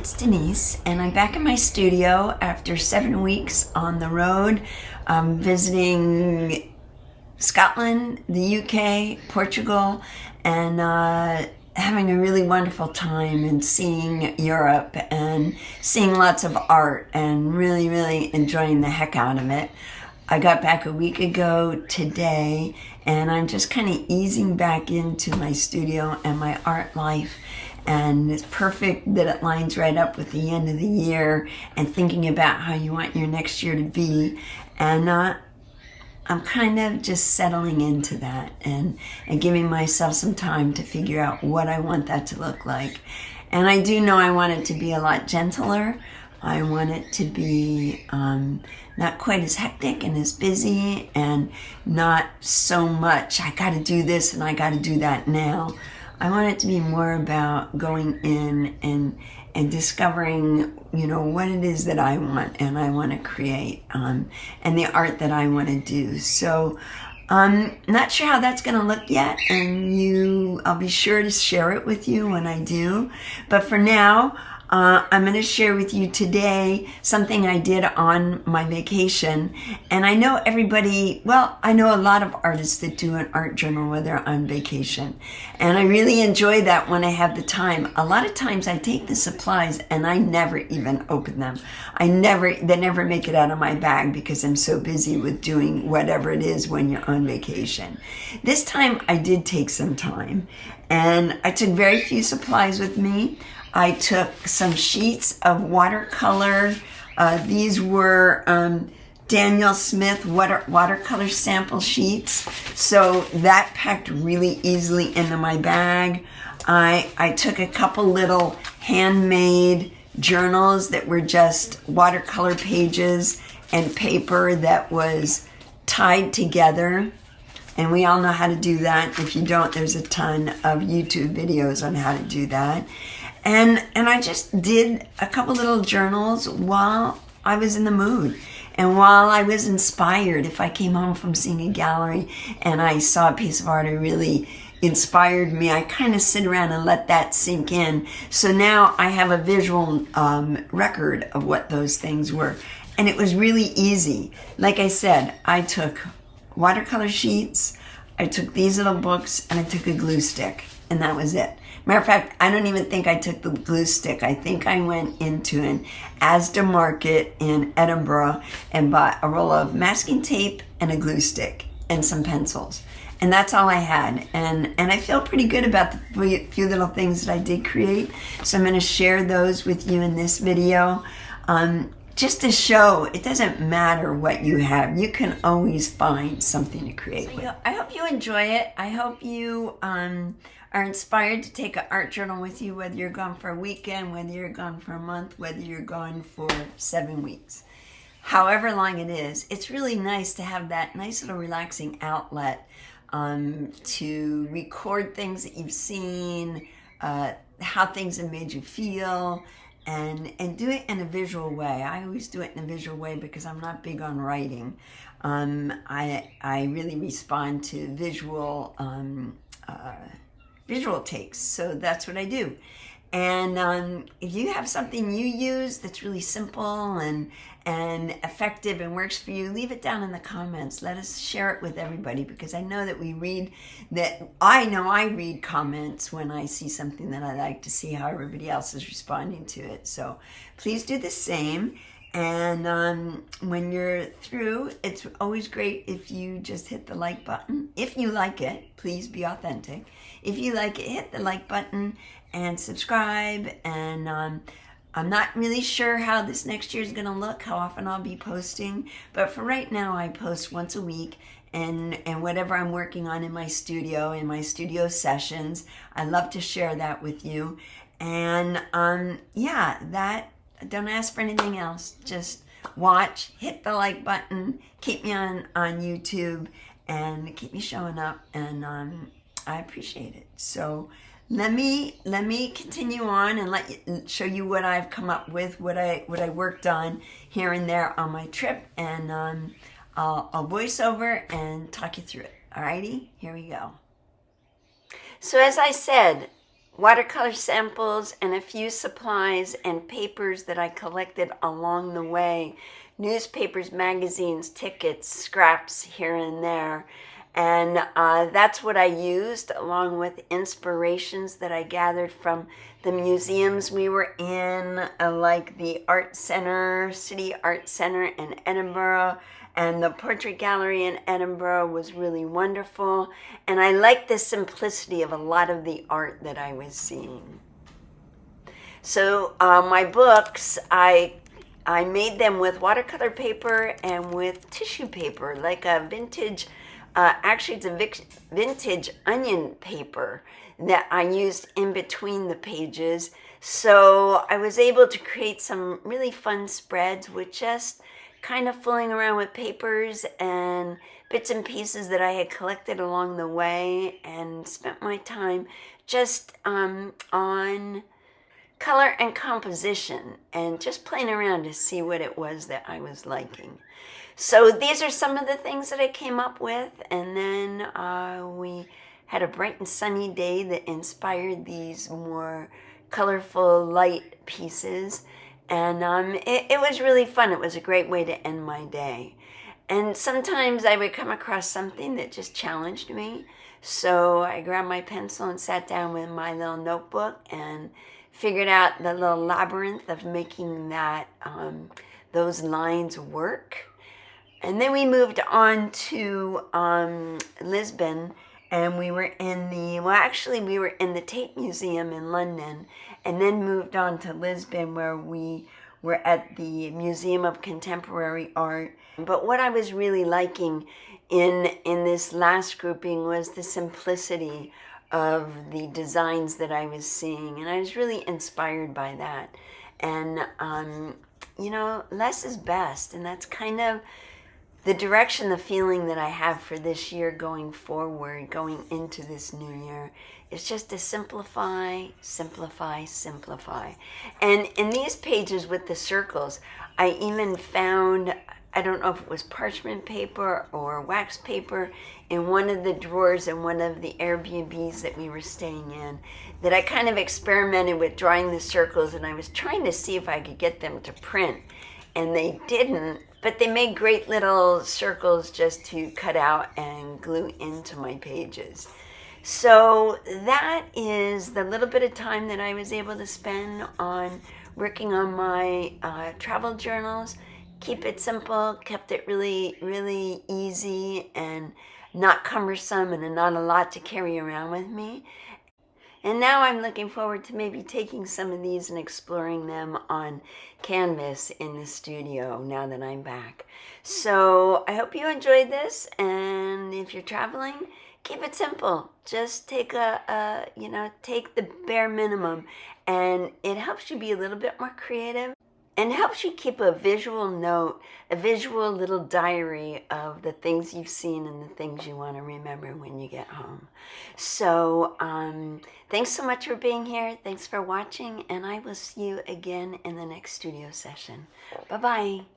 it's Denise, and I'm back in my studio after 7 weeks on the road, visiting Scotland, the UK, Portugal, and having a really wonderful time and seeing Europe and seeing lots of art and really enjoying the heck out of it. I got back a week ago today, and I'm just kind of easing back into my studio and my art life. And it's perfect that it lines right up with the end of the year and thinking about how you want your next year to be. And I'm kind of just settling into that and giving myself some time to figure out what I want that to look like. And I do know I want it to be a lot gentler. I want it to be not quite as hectic and as busy, and not so much, I got to do this and I got to do that now. I want it to be more about going in and discovering, what it is that I want and I want to create, and the art that I want to do. So I'm not sure how that's going to look yet, and I'll be sure to share it with you when I do. But for now, I'm going to share with you today something I did on my vacation. And I know I know a lot of artists that do an art journal while they're on vacation. And I really enjoy that when I have the time. A lot of times I take the supplies and I never even open them. They never make it out of my bag because I'm so busy with doing whatever it is when you're on vacation. This time I did take some time, and I took very few supplies with me. I took some sheets of watercolor. These were Daniel Smith watercolor sample sheets. So that packed really easily into my bag. I took a couple little handmade journals that were just watercolor pages and paper that was tied together. And we all know how to do that. If you don't, there's a ton of YouTube videos on how to do that. And I just did a couple little journals while I was in the mood and while I was inspired. If I came home from seeing a gallery and I saw a piece of art that really inspired me, I kind of sit around and let that sink in. So now I have a visual record of what those things were. And it was really easy. Like I said, I took watercolor sheets, I took these little books, and I took a glue stick. And that was it. Matter of fact, I don't even think I took the glue stick. I think I went into an Asda Market in Edinburgh and bought a roll of masking tape and a glue stick and some pencils. And that's all I had. And I feel pretty good about the few little things that I did create. So I'm going to share those with you in this video. Just to show, it doesn't matter what you have. You can always find something to create with. I hope you enjoy it. I hope you are inspired to take an art journal with you, whether you're gone for a weekend, whether you're gone for a month, whether you're gone for 7 weeks. However long it is, it's really nice to have that nice little relaxing outlet to record things that you've seen, how things have made you feel, and do it in a visual way. I always do it in a visual way because I'm not big on writing. I really respond to visual takes, so that's what I do. And if you have something you use that's really simple and effective and works for you, leave it down in the comments. Let us share it with everybody, because I know that I read comments when I see something that I like, to see how everybody else is responding to it. So please do the same. And when you're through, it's always great if you just hit the like button. If you like it, please be authentic. If you like it, hit the like button and subscribe. And I'm not really sure how this next year is going to look, how often I'll be posting. But for right now, I post once a week. And whatever I'm working on in my studio sessions, I love to share that with you. And don't ask for anything else. Just watch, hit the like button, keep me on YouTube, and keep me showing up. And I appreciate it. So let me continue on and show you what I've come up with, what I worked on here and there on my trip, and I'll voice over and talk you through it. Alrighty, here we go. So as I said, watercolor samples and a few supplies and papers that I collected along the way. Newspapers, magazines, tickets, scraps here and there. And that's what I used, along with inspirations that I gathered from the museums we were in, like the Art Center, City Art Center in Edinburgh, and the Portrait Gallery in Edinburgh was really wonderful. And I liked the simplicity of a lot of the art that I was seeing. So my books, I made them with watercolor paper and with tissue paper, like a vintage, actually it's a vintage onion paper that I used in between the pages. So I was able to create some really fun spreads with just kind of fooling around with papers and bits and pieces that I had collected along the way, and spent my time just on color and composition and just playing around to see what it was that I was liking. So these are some of the things that I came up with, and then we had a bright and sunny day that inspired these more colorful light pieces, and it was really fun. It was a great way to end my day. And sometimes I would come across something that just challenged me, so I grabbed my pencil and sat down with my little notebook and figured out the little labyrinth of making that those lines work. And then we moved on to Lisbon, and we were in we were in the Tate Museum in London, and then moved on to Lisbon, where we were at the Museum of Contemporary Art. But what I was really liking in this last grouping was the simplicity of the designs that I was seeing, and I was really inspired by that. And less is best, and that's kind of the direction, the feeling that I have for this year going forward, going into this new year, is just to simplify, simplify, simplify. And in these pages with the circles, I even found, I don't know if it was parchment paper or wax paper, in one of the drawers in one of the Airbnbs that we were staying in, that I kind of experimented with drawing the circles, and I was trying to see if I could get them to print. And they didn't, but they made great little circles just to cut out and glue into my pages. So that is the little bit of time that I was able to spend on working on my travel journals. Keep it simple, kept it really, really easy and not cumbersome, and not a lot to carry around with me. And now I'm looking forward to maybe taking some of these and exploring them on canvas in the studio now that I'm back. So I hope you enjoyed this, and if you're traveling, keep it simple. Just take take the bare minimum, and it helps you be a little bit more creative, and helps you keep a visual note, a visual little diary of the things you've seen and the things you want to remember when you get home. So thanks so much for being here. Thanks for watching, and I will see you again in the next studio session. Bye-bye.